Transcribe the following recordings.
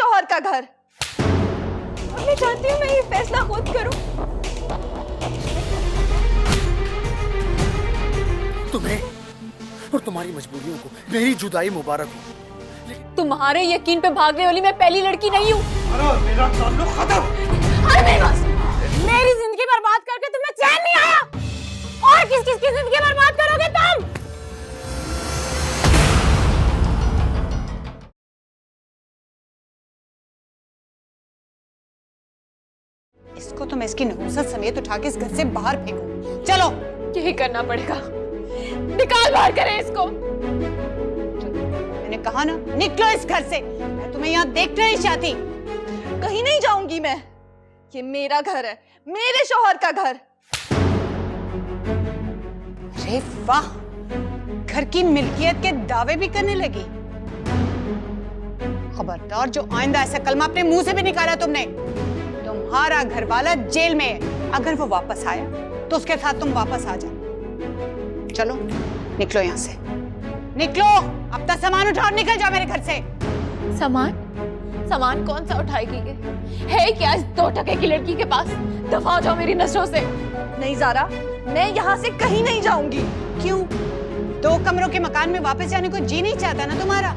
शौहर का घर। और मैं चाहती हूँ मैं ये फैसला खुद करूं। तुम्हें और तुम्हारी मजबूरियों को मेरी जुदाई मुबारक हो। तुम्हारे यकीन पे भागने वाली मैं पहली लड़की नहीं हूँ। मेरा ताल्लुक खत्म। मेरी जिंदगी बर्बाद करके तुम्हें चैन नहीं आया, और किस किस की जिंदगी बर्बाद करोगे तुम? इसको तो मैं इसकी नहुसत समेत उठा के इस घर से बाहर फेंकूं। चलो, यही करना पड़ेगा। निकाल बाहर करें इसको। मैंने कहा ना, निकलो इस घर से। मैं तुम्हें यहाँ देखना नहीं चाहती। कहीं नहीं जाऊंगी मैं। ये मेरा घर है, मेरे शौहर का घर। अरे वाह, घर की मिल्कियत के दावे भी करने लगी। खबरदार, जो आइंदा ऐसा कलमा अपने मुंह से भी निकाला तुमने। तुम्हारा घर वाला जेल में है। अगर वो वापस आया तो उसके साथ तुम वापस आ जाओ। चलो, निकलो यहाँ से। निकलो, अपना सामान उठाओ और निकल जाओ मेरे घर से। सामान कौन सा उठाएगी? है क्या इस 2 टके की लड़की के पास? दफा हो जाओ मेरी नजरों से। नहीं ज़ारा, मैं यहाँ से कहीं नहीं जाऊंगी। क्यों? 2 कमरों के मकान में वापस जाने को जी नहीं चाहता ना तुम्हारा?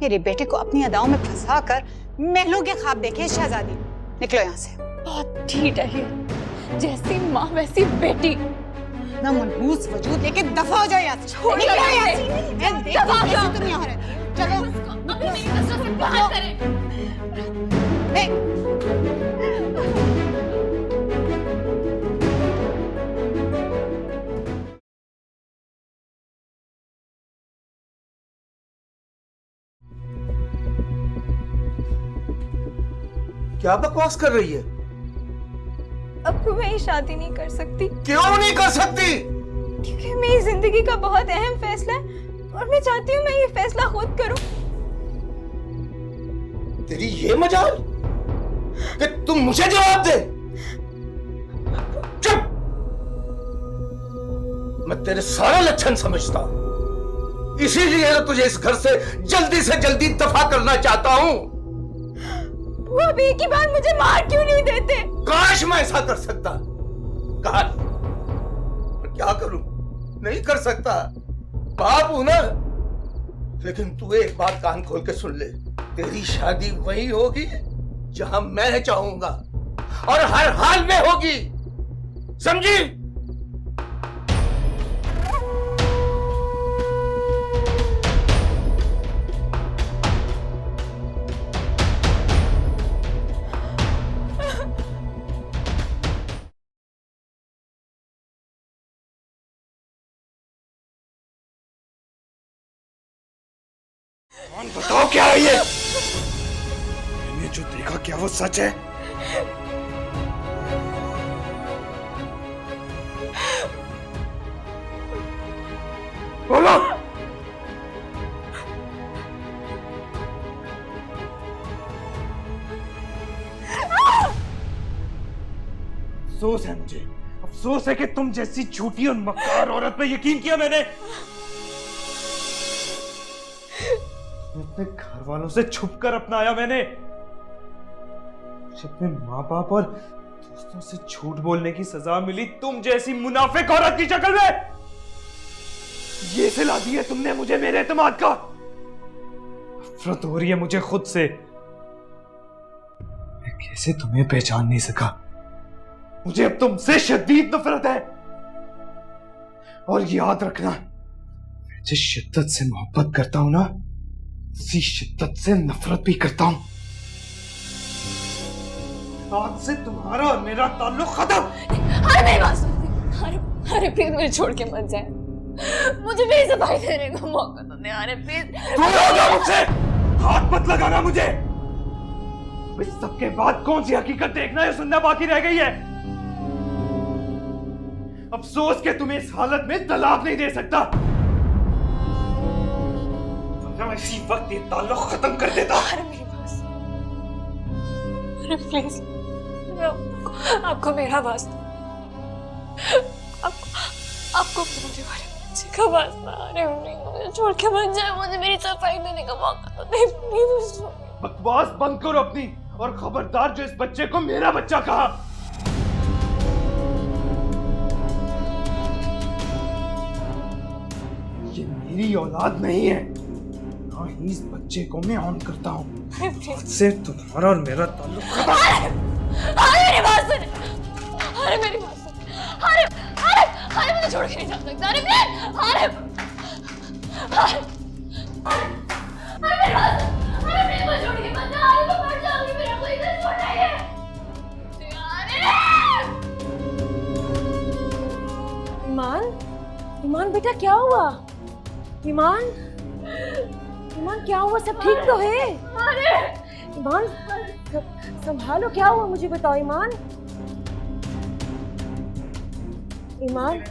मेरे बेटे को अपनी अदाओं में फंसा कर महलों के ख्वाब देखे शहजादी। निकलो यहाँ से। बहुत ठीक है, जैसी माँ वैसी बेटी। ना मनहूस वजूद लेके दफा हो जाओ यहाँ से। छोड़ निकलो यहाँ यहाँ से। से। मैं देखती दफा हूँ हो कैसे जाओ। तुम यहाँ रहती हो। चलो, अभी मेरी नजरों से बाहर करें। क्या बकवास कर रही है? अब तो मैं ये शादी नहीं कर सकती। क्यों नहीं कर सकती? क्योंकि मेरी जिंदगी का बहुत अहम फैसला है और मैं चाहती हूँ मैं ये फैसला खुद करूं। तेरी ये मजाल कि तुम मुझे जवाब दे। चुप। मैं तेरे सारे लक्षण समझता हूं, इसीलिए तो तुझे इस घर से जल्दी दफा करना चाहता हूं। वो अब एक ही बार मुझे मार क्यों नहीं देते? काश मैं ऐसा कर सकता। काश, पर क्या करूं? नहीं कर सकता। बाप हूं ना। लेकिन तू एक बात कान खोल के सुन ले, तेरी शादी वही होगी जहां मैं चाहूंगा, और हर हाल में होगी। समझी? बताओ क्या है ये? मैंने जो देखा क्या वो सच है? बोलो। अफसोस है मुझे, अफसोस है कि तुम जैसी झूठी और मक्कार औरत पे यकीन किया मैंने। अपने घर वालों से छुपकर अपनाया मैंने। अपने माँ बाप और दोस्तों से झूठ बोलने की सजा मिली तुम जैसी मुनाफिक औरत की शक्ल में। ये सिला दिया तुमने मुझे मेरे एतमाद का। नफरत हो रही है मुझे खुद से। मैं कैसे तुम्हें पहचान नहीं सका। मुझे अब तुमसे शदीद नफरत है। और याद रखना, मैं जिस शिद्दत से मोहब्बत करता हूं ना, उसी शिद्दत से नफरत भी करता हूं। आज से तुम्हारा और मेरा ताल्लुक खत्म। अरे मेरी बात सुन। अरे प्लीज मुझे छोड़ के मत जाए। मुझे मेरी सफाई देने का मौका तो दे। अरे प्लीज। मुझसे हाथ मत लगाना मुझे। इस सबके बाद कौन सी हकीकत देखना या सुनना बाकी रह गई है? अफसोस कि तुम्हें इस हालत में तलाक नहीं दे सकता। वरना इसी वक्त ये ताल्लुक खत्म कर देता। अरे मेरी बात सुन। अरे प्लीज, आपको मेरा वास्ता, आपको मेरे बारे में अच्छे का वास्ता। अरे मुझे छोड़ के मत जाए। मुझे मेरी सफाई देने का मौका तो दे प्लीज। बकवास बंद करो अपनी, और खबरदार जो इस बच्चे को मेरा बच्चा कहा। ये मेरी औलाद नहीं है, ना ही इस बच्चे को मैं ऑन करता हूँ। से तुम्हारा और मेरा ताल्लुक खत्म। अरे मेरी बात सुन, अरे मेरी बात सुन, अरे अरे अरे मुझे छोड़ के नहीं जा सकता, अरे प्लीज, अरे अरे अरे मेरी बात सुन, अरे प्लीज मुझे छोड़ के मत जा, अरे मैं मर जाऊंगी, मेरा कोई दिल छोड़ना है। ईमान, ईमान बेटा क्या हुआ? ईमान, ईमान क्या हुआ? सब ठीक तो है? अरे ईमान संभालो, क्या हुआ मुझे बताओ ईमान। ईमान,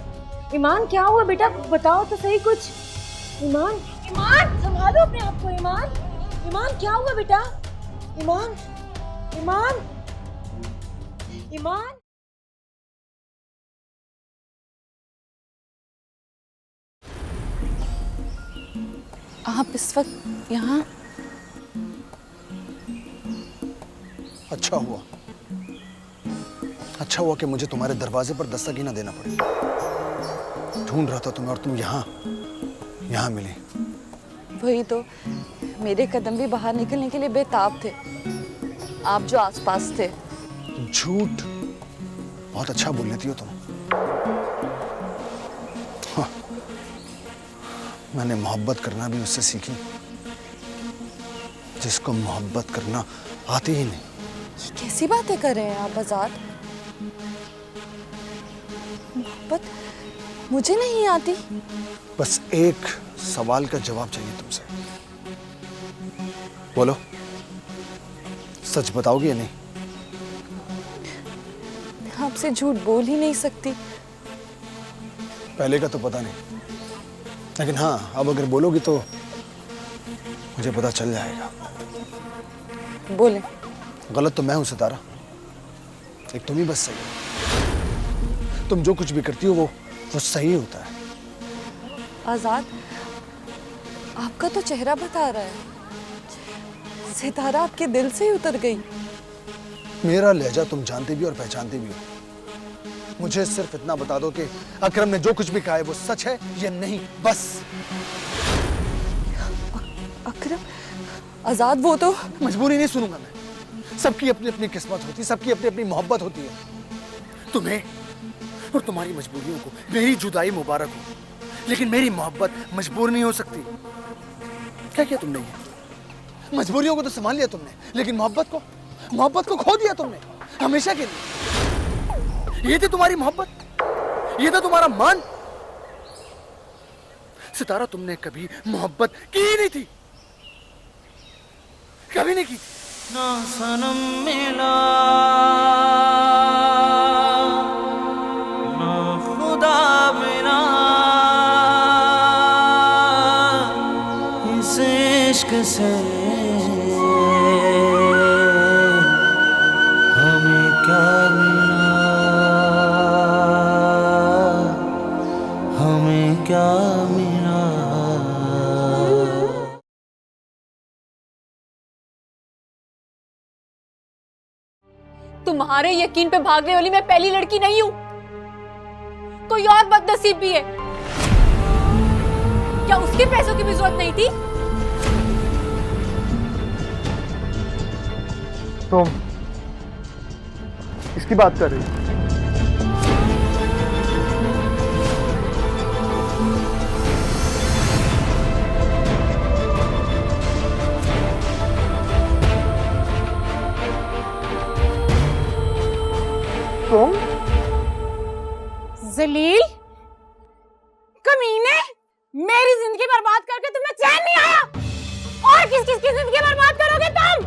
ईमान क्या हुआ बेटा, बताओ तो सही कुछ। ईमान, ईमान संभालो अपने आप को। ईमान, ईमान क्या हुआ बेटा? ईमान, ईमान, ईमान। आप इस वक्त यहाँ? अच्छा हुआ कि मुझे तुम्हारे दरवाजे पर दस्तक ही ना देना पड़ी। ढूंढ रहा था तुम्हें और तुम यहाँ मिली। वही तो, मेरे कदम भी बाहर निकलने के लिए बेताब थे, आप जो आसपास थे। झूठ बहुत अच्छा बोल लेती हो तुम। हाँ, मैंने मोहब्बत करना भी उससे सीखी जिसको मोहब्बत करना आती ही नहीं। कैसी बातें कर रहे हैं आप आजाद? मोहब्बत मुझे नहीं आती। बस एक सवाल का जवाब चाहिए तुमसे। बोलो, सच बताओगी या नहीं? मैं आपसे झूठ बोल ही नहीं सकती। पहले का तो पता नहीं, लेकिन हाँ, अब अगर बोलोगी तो मुझे पता चल जाएगा। बोले। गलत तो मैं हूं सितारा, एक तुम ही बस सही हो। तुम जो कुछ भी करती हो वो सही होता है। आजाद, आपका तो चेहरा बता रहा है, सितारा आपके दिल से ही उतर गई। मेरा लहजा तुम जानती भी और पहचानती भी हो। मुझे सिर्फ इतना बता दो कि अकरम ने जो कुछ भी कहा है वो सच है या नहीं, बस। अकरम? आजाद वो तो मजबूरी नहीं सुनूंगा मैं। सबकी अपनी अपनी किस्मत होती है, सबकी अपनी अपनी मोहब्बत होती है। तुम्हें और तुम्हारी मजबूरियों को मेरी जुदाई मुबारक हो, लेकिन मेरी मोहब्बत मजबूर नहीं हो सकती। क्या किया तुमने? ये मजबूरियों को तो संभाल लिया तुमने, लेकिन मोहब्बत को खो दिया तुमने हमेशा के लिए। ये थी तुम्हारी मोहब्बत, ये था तुम्हारा मान। सितारा, तुमने कभी मोहब्बत की ही नहीं थी, कभी नहीं की थी। ना सनम मिला ना खुदा मिला, इस इश्क से हमें क्या मिला, हमें क्या मिला। तुम्हारे यकीन पे भागने वाली मैं पहली लड़की नहीं हूं, कोई और बदनसीब भी है। क्या उसके पैसों की भी जरूरत नहीं थी? तुम इसकी बात कर रही हो? तुम? जलील, कमीने, मेरी जिंदगी बर्बाद करके तुम्हें चैन नहीं आया, और किस किस की जिंदगी बर्बाद करोगे तुम?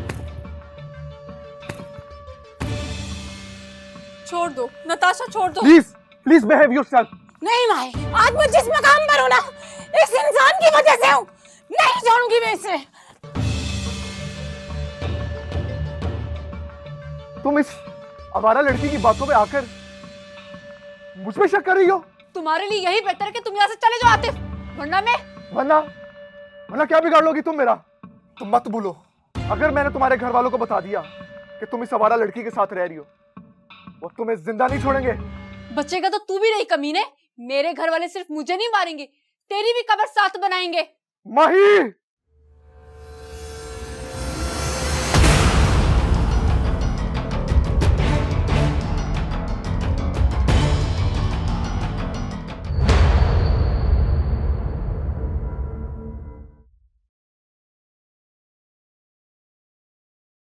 छोड़ दो नताशा, छोड़ दो। Please behave yourself. नहीं माए, आज मैं जिस मकाम पर हूं ना, इस इंसान की वजह से हूं, नहीं छोड़ूंगी मैं इसे। तुम इस आवारा लड़की की बातों पे आकर मुझ पे शक कर रही हो? तुम्हारे लिए यही बेहतर है कि तुम यहाँ से चले जाओ आतिफ, वरना वरना क्या बिगाड़ लोगी तुम मेरा? तुम मत भूलो, अगर मैंने तुम्हारे घर वालों को बता दिया कि तुम इस आवारा लड़की के साथ रह रही हो, वो तुम्हें जिंदा नहीं छोड़ेंगे। बच्चे का तो तू भी नहीं कमीने। मेरे घर वाले सिर्फ मुझे नहीं मारेंगे, तेरी भी कब्र साथ बनाएंगे। माही!